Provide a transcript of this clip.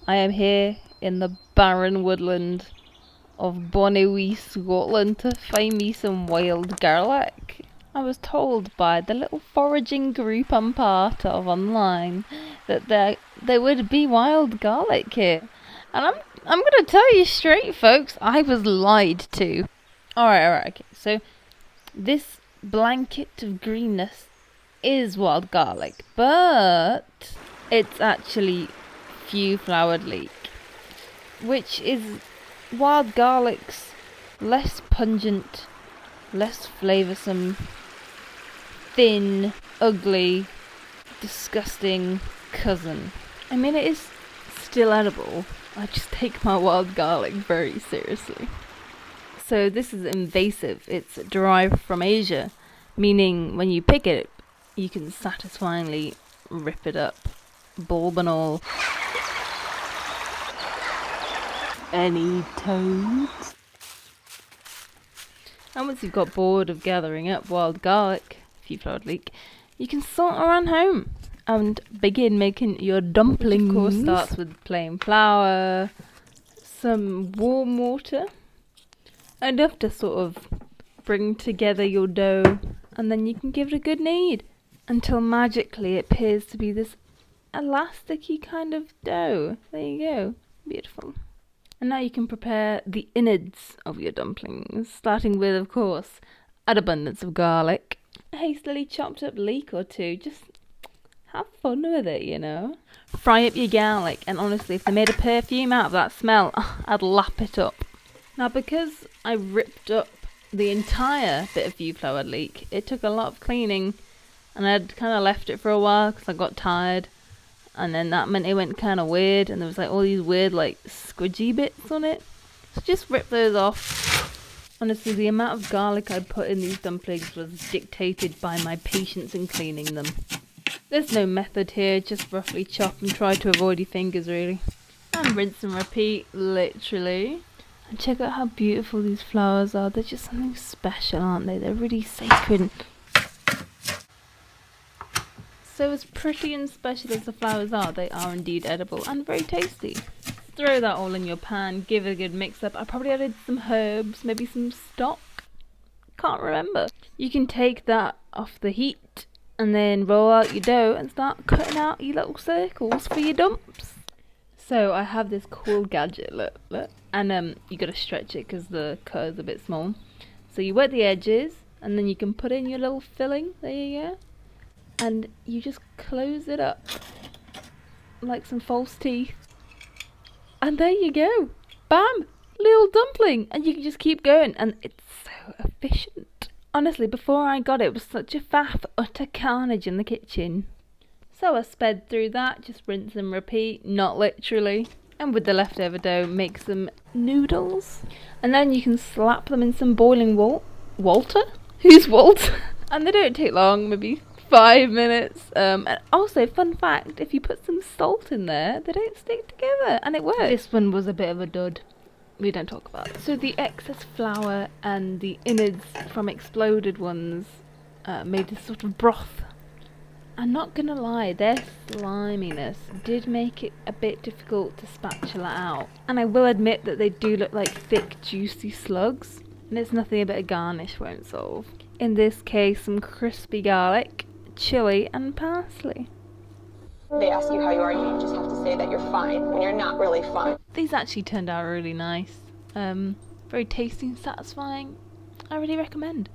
I am here in the barren woodland of Bonnewee, Scotland to find me some wild garlic. I was told by the little foraging group I'm part of online that there would be wild garlic here. And I'm gonna tell you straight, folks, I was lied to. Alright, okay. So this blanket of greenness is wild garlic, but it's actually few flowered leek, which is wild garlic's less pungent, less flavoursome, thin, ugly, disgusting cousin. I mean, it is still edible. I just take my wild garlic very seriously. So this is invasive. It's derived from Asia, meaning when you pick it, you can satisfyingly rip it up, bulb and all. Any toads? And once you've got bored of gathering up wild garlic, few flowered leek, you can saunter on home and begin making your dumplings. Which of course starts with plain flour, some warm water, enough to sort of bring together your dough, and then you can give it a good knead until magically it appears to be this elasticy kind of dough. There you go. Beautiful. And now you can prepare the innards of your dumplings, starting with, of course, an abundance of garlic, a hastily chopped up leek or two. Just have fun with it, you know. Fry up your garlic, and honestly, if they made a perfume out of that smell, I'd lap it up. Now, because I ripped up the entire bit of few flowered leek, it took a lot of cleaning, and I'd kind of left it for a while because I got tired. And then that meant it went kind of weird, and there was like all these weird like squidgy bits on it. So just rip those off. Honestly, the amount of garlic I put in these dumplings was dictated by my patience in cleaning them. There's no method here, just roughly chop and try to avoid your fingers really. And rinse and repeat, literally. And check out how beautiful these flowers are. They're just something special, aren't they? They're really sacred. So as pretty and special as the flowers are, they are indeed edible and very tasty. Throw that all in your pan, give it a good mix up. I probably added some herbs, maybe some stock. Can't remember. You can take that off the heat and then roll out your dough and start cutting out your little circles for your dumps. So I have this cool gadget, look. And you gotta stretch it because the cut is a bit small. So you wet the edges and then you can put in your little filling. There you go. And you just close it up like some false teeth, and there you go, bam, little dumpling. And you can just keep going, and it's so efficient. Honestly, before I got it, it was such a faff, utter carnage in the kitchen. So I sped through that, just rinse and repeat, not literally. And with the leftover dough, make some noodles, and then you can slap them in some boiling water. Who's Walter? And they don't take long, maybe 5 minutes. And also, fun fact, if you put some salt in there, they don't stick together, and it works. This one was a bit of a dud. We don't talk about it. So the excess flour and the innards from exploded ones made this sort of broth. I'm not gonna lie, their sliminess did make it a bit difficult to spatula out. And I will admit that they do look like thick, juicy slugs, and it's nothing a bit of garnish won't solve. In this case, some crispy garlic, chili and parsley. They ask you how you are, you just have to say that you're fine when you're not really fine. These actually turned out really nice. Very tasty and satisfying. I really recommend.